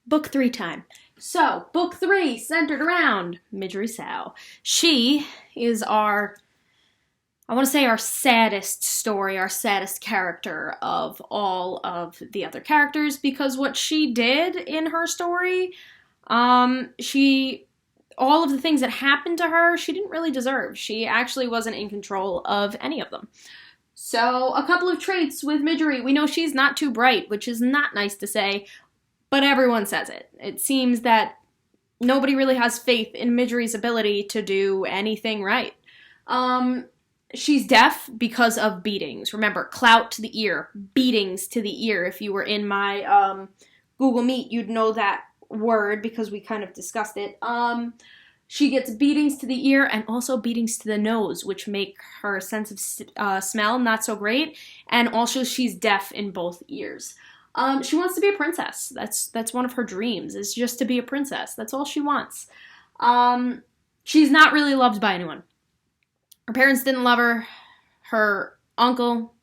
Book three time. So, book three centered around Midori Sao. She is I want to say our saddest story, our saddest character of all of the other characters, because what she did in her story, she all of the things that happened to her, she didn't really deserve. She actually wasn't in control of any of them. So, a couple of traits with Midori. We know she's not too bright, which is not nice to say, but everyone says it. It seems that nobody really has faith in Midori's ability to do anything right. Um, she's deaf because of beatings. Remember, clout to the ear, beatings to the ear. If you were in my Google Meet, you'd know that word because we kind of discussed it. She gets beatings to the ear and also beatings to the nose, which make her sense of smell not so great. And also, she's deaf in both ears. She wants to be a princess. That's one of her dreams, is just to be a princess. That's all she wants. She's not really loved by anyone. Her parents didn't love her. Her uncle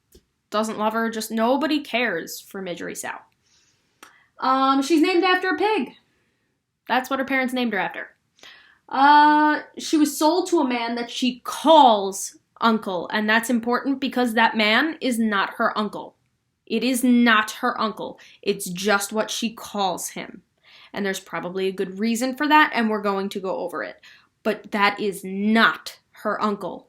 doesn't love her. Just nobody cares for Midori Sao. She's named after a pig. That's what her parents named her after. She was sold to a man that she calls uncle, and that's important because that man is not her uncle. It is not her uncle. It's just what she calls him. And there's probably a good reason for that, and we're going to go over it. But that is not her uncle.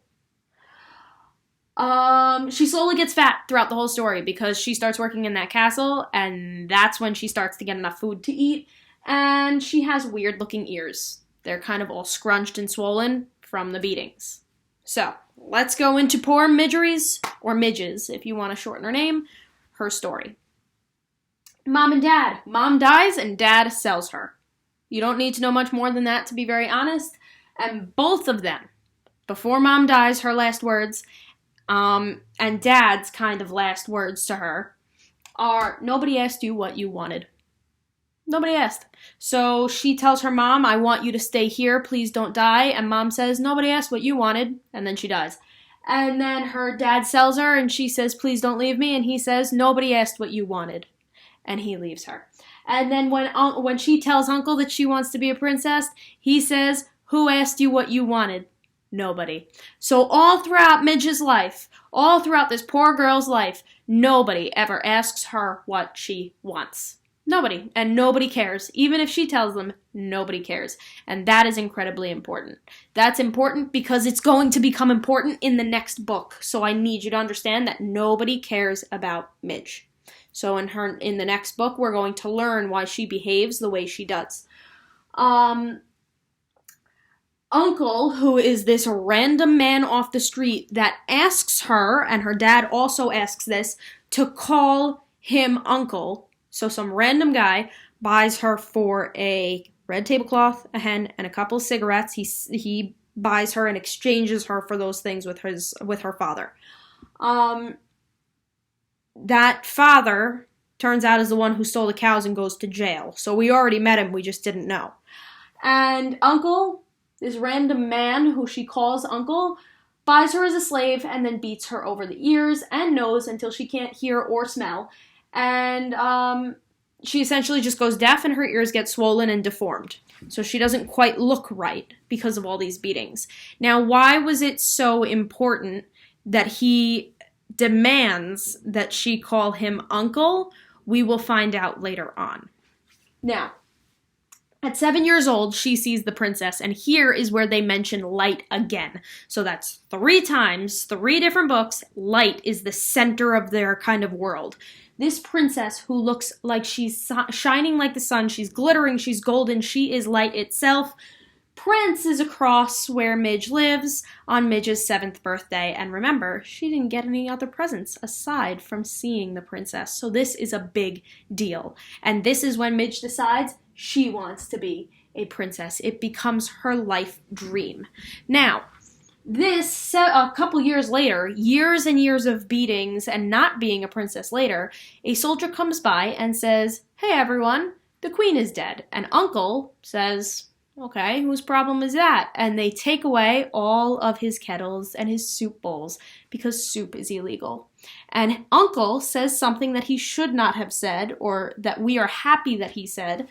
She slowly gets fat throughout the whole story because she starts working in that castle, and that's when she starts to get enough food to eat, and she has weird-looking ears. They're kind of all scrunched and swollen from the beatings. So, let's go into poor Midori's, or Midge's, if you want to shorten her name, her story. Mom and Dad. Mom dies and Dad sells her. You don't need to know much more than that, to be very honest. And both of them, before Mom dies, her last words, and Dad's kind of last words to her, are, nobody asked you what you wanted. Nobody asked. So she tells her mom, I want you to stay here, please don't die. And Mom says, nobody asked what you wanted. And then she dies. And then her dad sells her, and she says, please don't leave me. And he says, nobody asked what you wanted. And he leaves her. And then when she tells Uncle that she wants to be a princess, he says, who asked you what you wanted? Nobody. So all throughout Midge's life, all throughout this poor girl's life, nobody ever asks her what she wants. Nobody. And nobody cares. Even if she tells them, nobody cares. And that is incredibly important. That's important because it's going to become important in the next book. So I need you to understand that nobody cares about Midge. So in the next book, we're going to learn why she behaves the way she does. Uncle, who is this random man off the street that asks her, and her dad also asks this, to call him uncle. So some random guy buys her for a red tablecloth, a hen, and a couple of cigarettes. He buys her and exchanges her for those things with her father. That father turns out is the one who stole the cows and goes to jail. So we already met him, we just didn't know. And Uncle, this random man who she calls Uncle, buys her as a slave and then beats her over the ears and nose until she can't hear or smell. And she essentially just goes deaf and her ears get swollen and deformed. So she doesn't quite look right because of all these beatings. Now, why was it so important that he demands that she call him uncle? We will find out later on. Now, at 7 years old, she sees the princess, and here is where they mention light again. So that's 3 times, 3 different books. Light is the center of their kind of world. This princess who looks like she's shining like the sun, she's glittering, she's golden, she is light itself, prances across where Midge lives on Midge's 7th birthday. And remember, she didn't get any other presents aside from seeing the princess. So this is a big deal. And this is when Midge decides she wants to be a princess. It becomes her life dream. Now, this, a couple years later, years and years of beatings and not being a princess later, a soldier comes by and says, hey everyone, the queen is dead. And Uncle says, okay, whose problem is that? And they take away all of his kettles and his soup bowls because soup is illegal. And Uncle says something that he should not have said, or that we are happy that he said.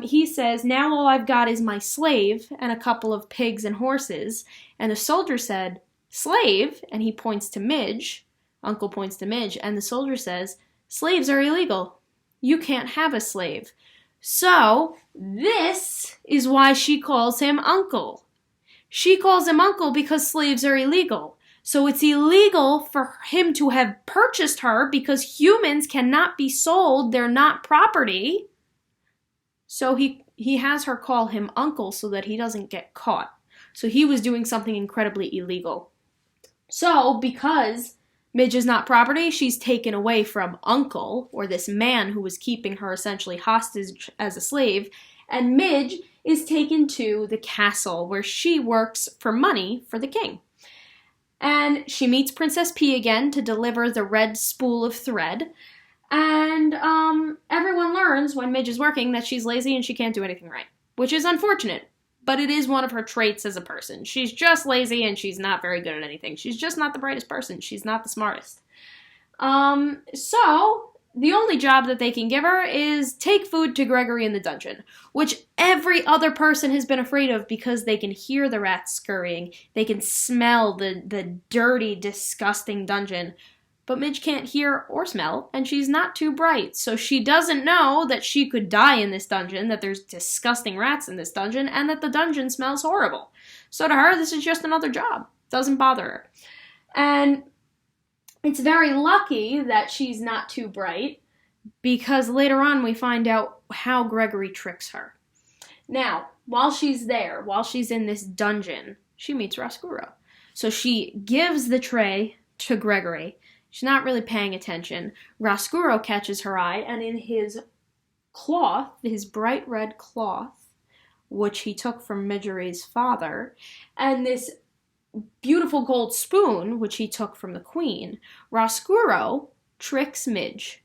he says, now all I've got is my slave and a couple of pigs and horses. And the soldier said, slave? And he points to Midge. Uncle points to Midge. And the soldier says, slaves are illegal. You can't have a slave. So this is why she calls him Uncle. She calls him Uncle because slaves are illegal. So it's illegal for him to have purchased her because humans cannot be sold. They're not property. So he has her call him Uncle so that he doesn't get caught. So he was doing something incredibly illegal. So because Midge is not property, she's taken away from Uncle, or this man who was keeping her essentially hostage as a slave, and Midge is taken to the castle where she works for money for the king. And she meets Princess P again to deliver the red spool of thread. And everyone learns when Midge is working that she's lazy and she can't do anything right, which is unfortunate, but it is one of her traits as a person. She's just lazy and she's not very good at anything. She's just not the brightest person. She's not the smartest. So the only job that they can give her is take food to Gregory in the dungeon, which every other person has been afraid of because they can hear the rats scurrying. They can smell the dirty, disgusting dungeon. But Midge can't hear or smell, and she's not too bright, so she doesn't know that she could die in this dungeon, that there's disgusting rats in this dungeon, and that the dungeon smells horrible. So to her, this is just another job. Doesn't bother her. And it's very lucky that she's not too bright, because later on we find out how Gregory tricks her. Now, while she's there, while she's in this dungeon, she meets Roscuro. So she gives the tray to Gregory. She's not really paying attention. Roscuro catches her eye, and in his cloth, his bright red cloth, which he took from Midgery's father, and this beautiful gold spoon, which he took from the queen, Roscuro tricks Midge.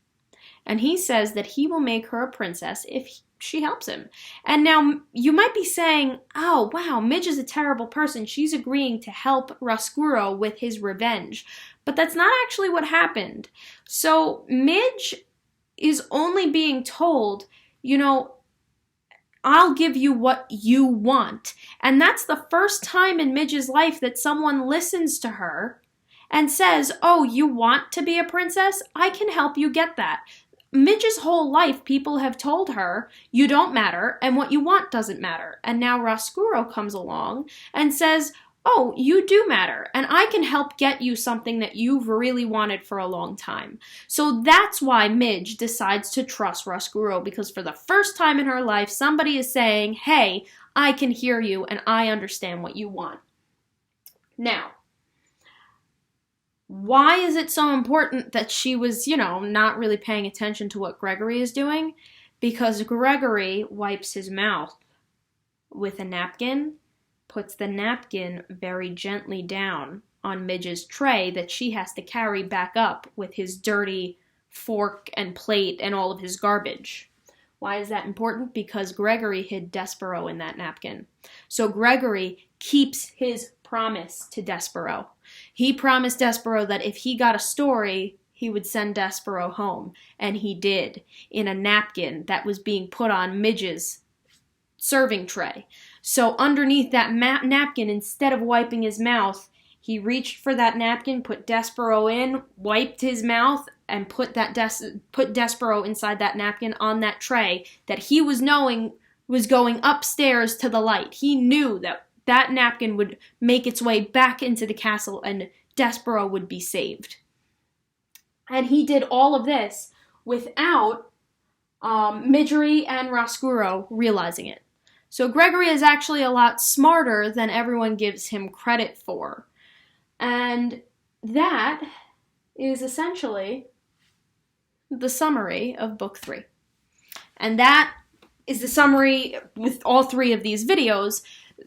And he says that he will make her a princess if she helps him. And now you might be saying, oh, wow, Midge is a terrible person. She's agreeing to help Roscuro with his revenge. But that's not actually what happened. So Midge is only being told, you know, I'll give you what you want. And that's the first time in Midge's life that someone listens to her and says, oh, you want to be a princess? I can help you get that. Midge's whole life, people have told her, you don't matter, and what you want doesn't matter. And now Roscuro comes along and says, oh, you do matter, and I can help get you something that you've really wanted for a long time. So that's why Midge decides to trust Roscuro, because for the first time in her life, somebody is saying, hey, I can hear you, and I understand what you want. Now, why is it so important that she was, not really paying attention to what Gregory is doing? Because Gregory wipes his mouth with a napkin, puts the napkin very gently down on Midge's tray that she has to carry back up with his dirty fork and plate and all of his garbage. Why is that important? Because Gregory hid Despero in that napkin. So Gregory keeps his promise to Despero. He promised Despero that if he got a story, he would send Despero home. And he did, in a napkin that was being put on Midge's serving tray. So underneath that napkin, instead of wiping his mouth, he reached for that napkin, put Despero in, wiped his mouth, and put Despero inside that napkin on that tray that he was knowing was going upstairs to the light. He knew that napkin would make its way back into the castle and Despero would be saved. And he did all of this without Midgery and Roscuro realizing it. So Gregory is actually a lot smarter than everyone gives him credit for. And that is essentially the summary of Book 3. And that is the summary with all three of these videos.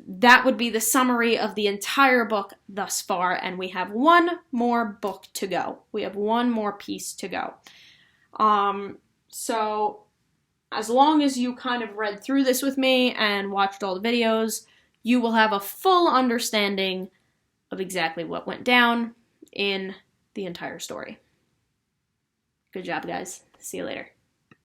That would be the summary of the entire book thus far, and we have one more book to go. We have one more piece to go. So as long as you kind of read through this with me and watched all the videos, you will have a full understanding of exactly what went down in the entire story. Good job, guys. See you later.